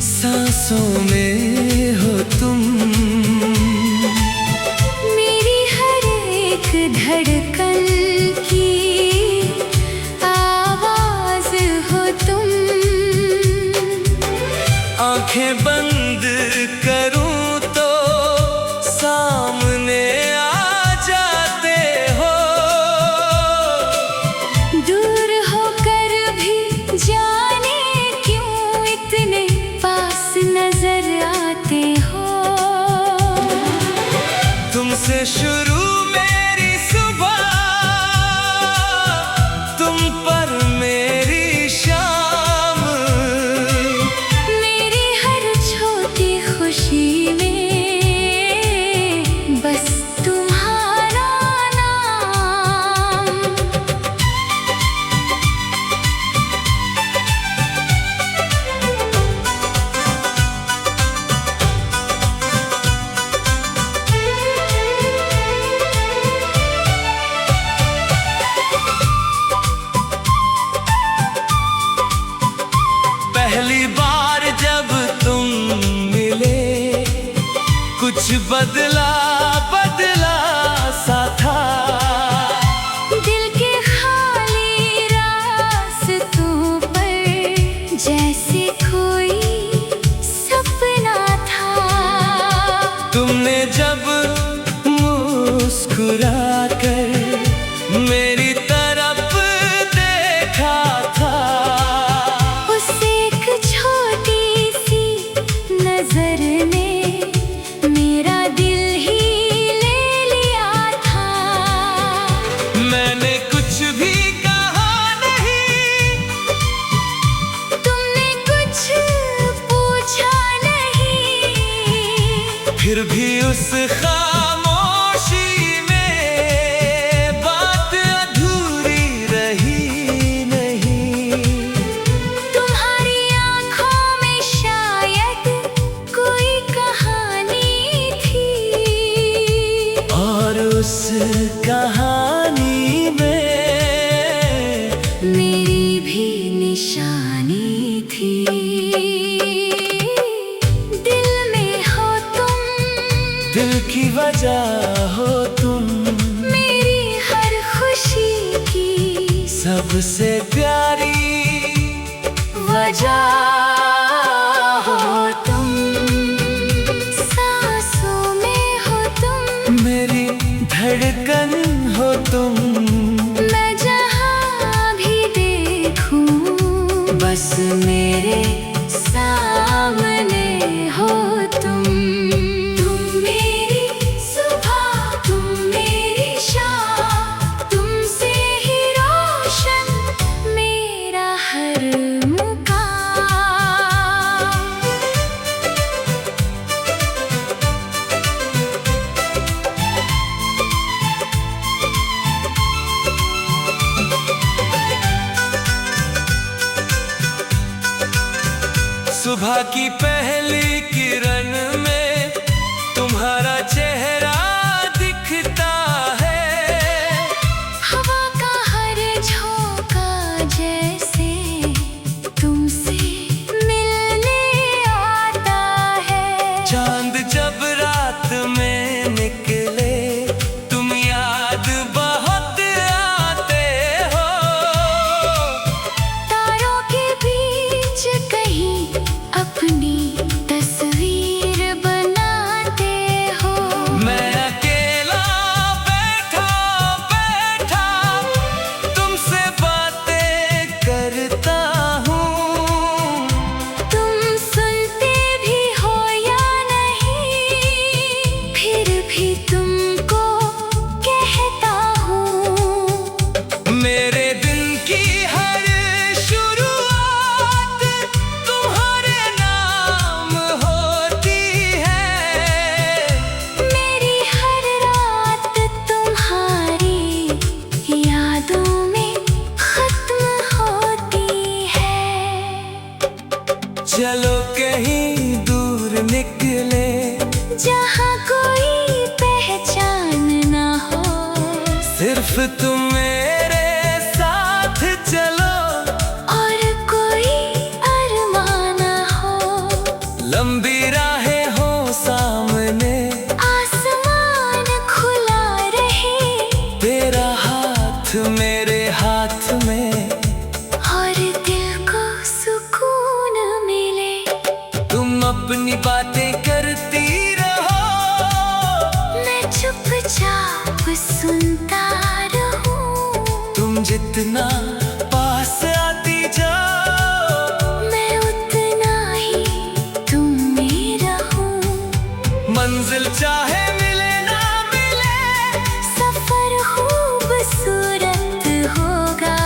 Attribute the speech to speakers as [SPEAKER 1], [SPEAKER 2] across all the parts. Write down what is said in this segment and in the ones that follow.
[SPEAKER 1] सांसों में हो तुम,
[SPEAKER 2] मेरी हर एक धड़कन की आवाज हो तुम।
[SPEAKER 1] आंखें बंद करूं तो सामने आ जाते हो,
[SPEAKER 2] दूर होकर भी जाने क्यों इतने पास नजर आते हो।
[SPEAKER 1] तुमसे शुरू मेरी सुबह, तुम पर मेरी शाम,
[SPEAKER 2] मेरी हर छोटी खुशी में बस तुम्हारा नाम।
[SPEAKER 1] पहली बार जब तुम मिले, कुछ बदला बदला सा था।
[SPEAKER 2] दिल के खाली रास्तों पर जैसे कोई सपना था।
[SPEAKER 1] तुमने जब मुस्कुरा कर मेरी तरफ देखा था,
[SPEAKER 2] उस एक छोटी सी नजर ने मेरा दिल ही ले लिया था।
[SPEAKER 1] मैंने कुछ भी कहा नहीं,
[SPEAKER 2] तुमने कुछ पूछा नहीं,
[SPEAKER 1] फिर भी उस खामोशी में बात अधूरी रही नहीं।
[SPEAKER 2] तुम्हारी आंखों में शायद कोई कहानी थी,
[SPEAKER 1] और उस कहानी में
[SPEAKER 2] मेरी भी निशानी थी। दिल में हो तुम,
[SPEAKER 1] दिल की वजह हो तुम,
[SPEAKER 2] मेरी हर खुशी की
[SPEAKER 1] सबसे प्यारी वजह
[SPEAKER 2] हो तुम। सांसों में हो तुम,
[SPEAKER 1] मेरी धड़कन हो तुम,
[SPEAKER 2] मैं जहाँ भी देखूं
[SPEAKER 1] बस
[SPEAKER 2] मेरे सामने हो तुम। तुम मेरी सुबह, तुम मेरी शाम, तुमसे ही रोशन मेरा हर मुकाम।
[SPEAKER 1] सुबह की पहली किरण में तुम्हारा चेहरा दिखता है।
[SPEAKER 2] हवा का हर झोंका जैसे तुमसे मिलने आता है।
[SPEAKER 1] चांद जब रात तुम मेरे साथ चलो
[SPEAKER 2] और कोई अरमान हो,
[SPEAKER 1] लंबी राहें हो सामने,
[SPEAKER 2] आसमान खुला रहे,
[SPEAKER 1] तेरा हाथ मेरे हाथ में,
[SPEAKER 2] और दिल को सुकून मिले।
[SPEAKER 1] तुम अपनी बातें करती रहो,
[SPEAKER 2] मैं चुपचाप सुनता रहूं।
[SPEAKER 1] तुम जितना पास आती जाओ,
[SPEAKER 2] मैं उतना ही तुम में रहूं।
[SPEAKER 1] मंजिल चाहे मिले ना मिले,
[SPEAKER 2] सफर खूबसूरत होगा,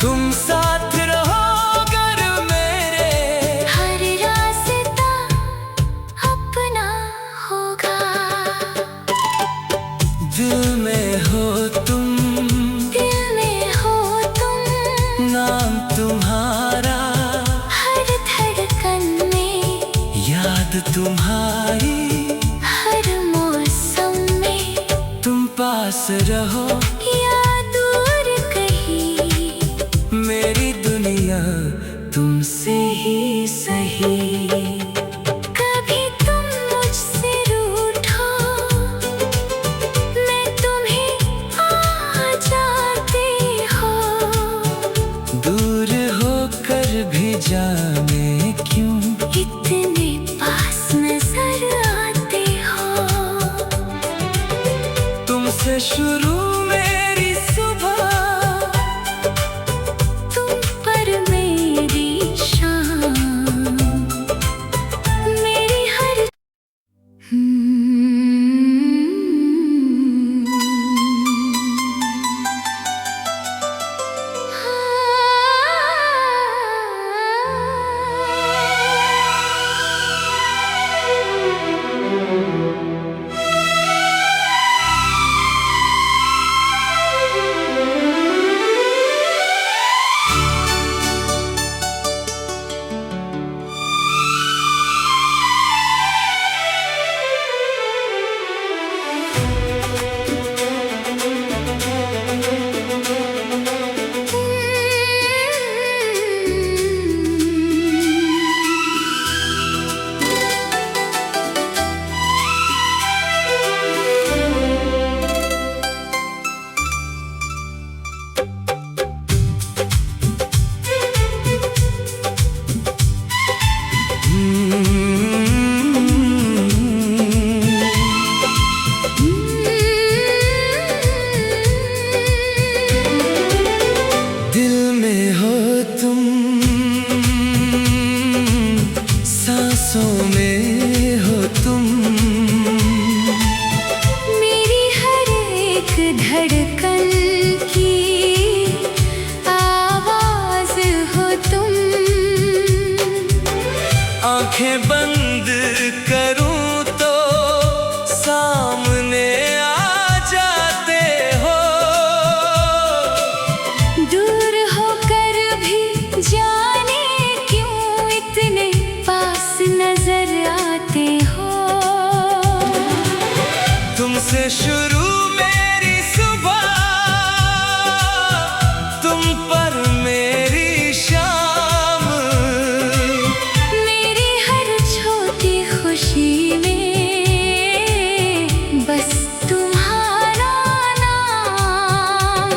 [SPEAKER 1] तुम साथ रहो अगर मेरे,
[SPEAKER 2] हर रास्ता अपना होगा।
[SPEAKER 1] दिल में हो तुम,
[SPEAKER 2] दिल में हो तुम,
[SPEAKER 1] नाम तुम्हारा,
[SPEAKER 2] हर धड़कन में,
[SPEAKER 1] याद तुम्हारी,
[SPEAKER 2] हर मौसम में।
[SPEAKER 1] तुम पास रहो
[SPEAKER 2] या दूर कहीं,
[SPEAKER 1] मेरी दुनिया तुमसे ही सही।
[SPEAKER 2] कभी तुम मुझसे रूठो, मैं तुम्हें आ जाती हो।
[SPEAKER 1] दूर होकर भी जाने क्यों,
[SPEAKER 2] इतने पास नजर आते हो।
[SPEAKER 1] तुमसे शुरू मेरी सुबह,
[SPEAKER 2] तुम पर मेरी शाम, मेरी हर
[SPEAKER 1] दिल में हो तुम, सांसों में हो तुम,
[SPEAKER 2] मेरी हर एक धड़कन की आवाज हो तुम।
[SPEAKER 1] आंखें बंद करूं तो सामने आ जाते हो,
[SPEAKER 2] दूर होकर भी जाने क्यों इतने पास नजर आते हो।
[SPEAKER 1] तुमसे शुरू मेरी सुबह, तुम पर मेरी शाम,
[SPEAKER 2] मेरी हर छोटी खुशी में बस तुम्हारा नाम।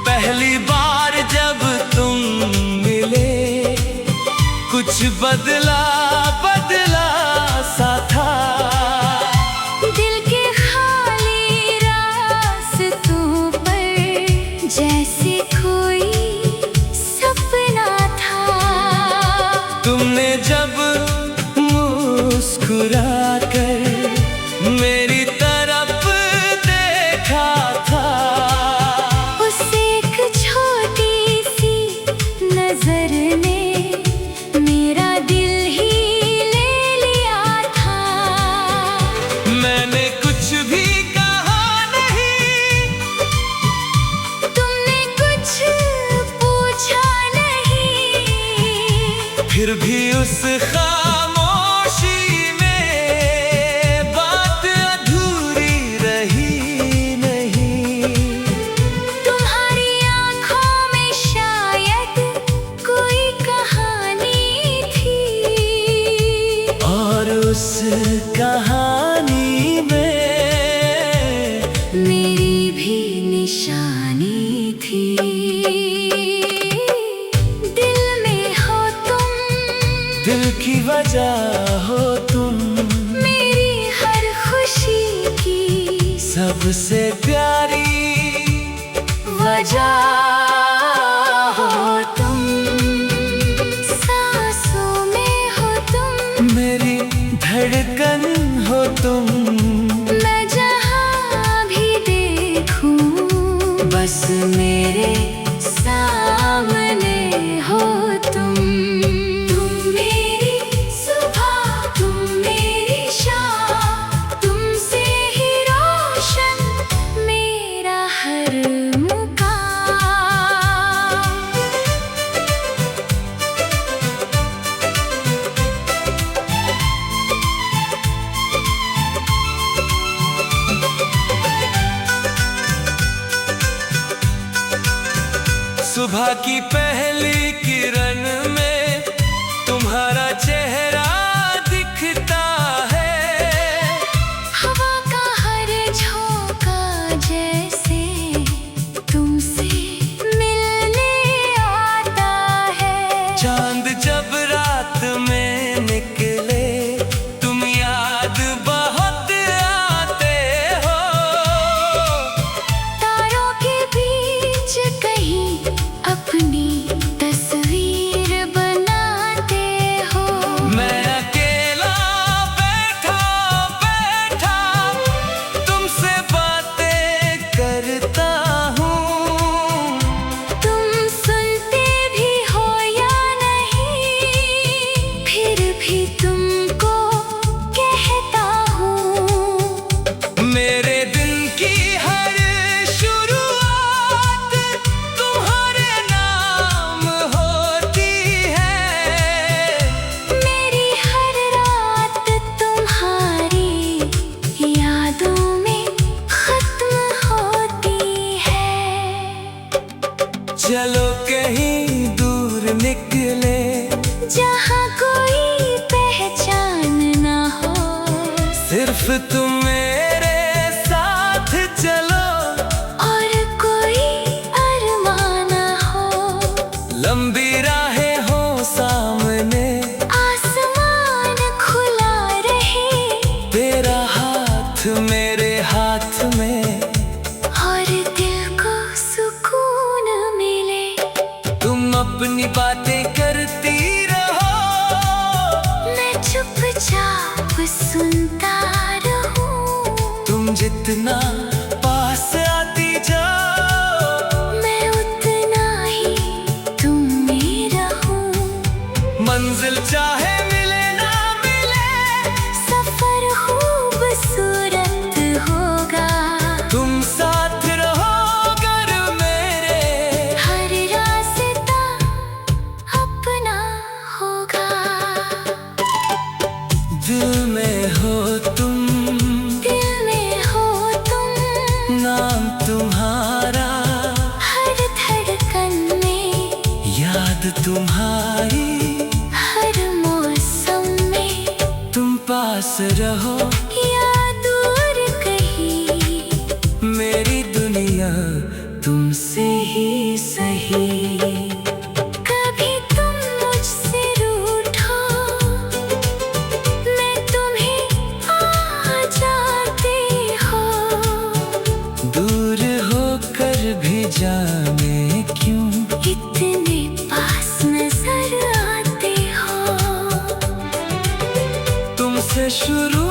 [SPEAKER 1] पहली बार जब तुम मिले, कुछ बदला बदला सा था,
[SPEAKER 2] दिल के खाली रास्तों पर जैसे कोई सपना था।
[SPEAKER 1] तुमने जब मुस्कुरा कर मेरी तरफ देखा था,
[SPEAKER 2] उस एक छोटी सी नजर ने मेरा दिल ही ले लिया था।
[SPEAKER 1] मैं फिर भी उस खामोशी में बात अधूरी रही नहीं।
[SPEAKER 2] तुम्हारी आंखों में शायद कोई कहानी थी,
[SPEAKER 1] और उस कहानी में
[SPEAKER 2] मेरी भी निशानी थी। दिल में हो तुम,
[SPEAKER 1] दिल की वजह हो तुम,
[SPEAKER 2] मेरी हर खुशी की
[SPEAKER 1] सबसे प्यारी
[SPEAKER 2] वजह हो तुम। सांसों में हो तुम,
[SPEAKER 1] मेरी धड़कन हो तुम,
[SPEAKER 2] मैं जहाँ भी देखूं बस मेरे सामने हो तुम। तुम मेरी सुबह, तुम मेरी शाम, तुमसे ही रोशन मेरा हर मुकाम।
[SPEAKER 1] सुबह की पहली किरण में तुम्हारा चेहरा दिखता है।
[SPEAKER 2] हवा का हर झोंका जैसे तुमसे मिलने आता है।
[SPEAKER 1] चांद जब रात में निकले तुम याद बहुत आते हो।
[SPEAKER 2] तारों के बीच कहीं अपनी तस्वीर बनाते हो।
[SPEAKER 1] मैं अकेला बैठा बैठा तुमसे बातें करता हूँ।
[SPEAKER 2] तुम सुनते भी हो या नहीं, फिर भी तुमको कहता हूँ।
[SPEAKER 1] मेरे दिन की हर शुरुआत तुम्हारे नाम होती है।
[SPEAKER 2] मेरी हर रात तुम्हारी यादों में खत्म होती है।
[SPEAKER 1] चलो कहीं दूर निकले,
[SPEAKER 2] जहाँ कोई पहचान ना हो,
[SPEAKER 1] सिर्फ तुम मेरे साथ चलो।
[SPEAKER 2] और कोई अरमान ना हो।
[SPEAKER 1] लंबी राहें हो सामने,
[SPEAKER 2] आसमान खुला रहे,
[SPEAKER 1] तेरा हाथ मेरे हाथ में,
[SPEAKER 2] और दिल को सुकून मिले।
[SPEAKER 1] तुम अपनी बातें करती रहो।
[SPEAKER 2] मैं चुपचाप सुनता रहूं।
[SPEAKER 1] तुम जितना पास आती जाओ,
[SPEAKER 2] मैं उतना ही तुम में रहूं।
[SPEAKER 1] मंजिल चाहे मिले ना मिले,
[SPEAKER 2] सफर खूबसूरत होगा।
[SPEAKER 1] तुम साथ रहो अगर मेरे।
[SPEAKER 2] हर रास्ता अपना होगा।
[SPEAKER 1] दिल में हो तुम,
[SPEAKER 2] दिल में हो तुम,
[SPEAKER 1] नाम तुम्हारा,
[SPEAKER 2] हर धड़कन में,
[SPEAKER 1] याद तुम्हारी,
[SPEAKER 2] हर मौसम में।
[SPEAKER 1] तुम पास रहो,
[SPEAKER 2] या दूर कहीं,
[SPEAKER 1] मेरी दुनिया तुमसे ही सही।
[SPEAKER 2] कभी तुम मुझसे रूठो, मैं तुम्हें आ जाती हो।
[SPEAKER 1] दूर होकर भी जाने क्यों
[SPEAKER 2] इतने पास नजर आते हो।
[SPEAKER 1] तुमसे शुरू